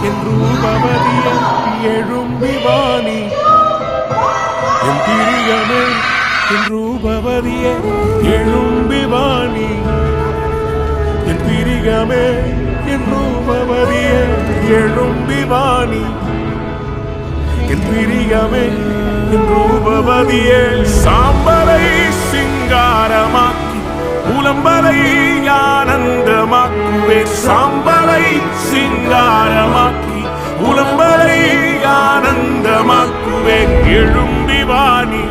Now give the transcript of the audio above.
என் ரூபவதிய எழும்பிவாணி என் பிரியமே என் ரூபவதிய எழும்பிவாணி என் பிரியமே என் ரூபவதிய எழும்பிவாணி என் பிரியமே என் ரூபவதியே சாம்பலை சிங்காரமாக்கி உலம்பலை ஆனந்தமாக்குவே சாம்பலை சிங்காரமாக்கி உலம்பலை ஆனந்தமாக்குவே எழும்பிவாணி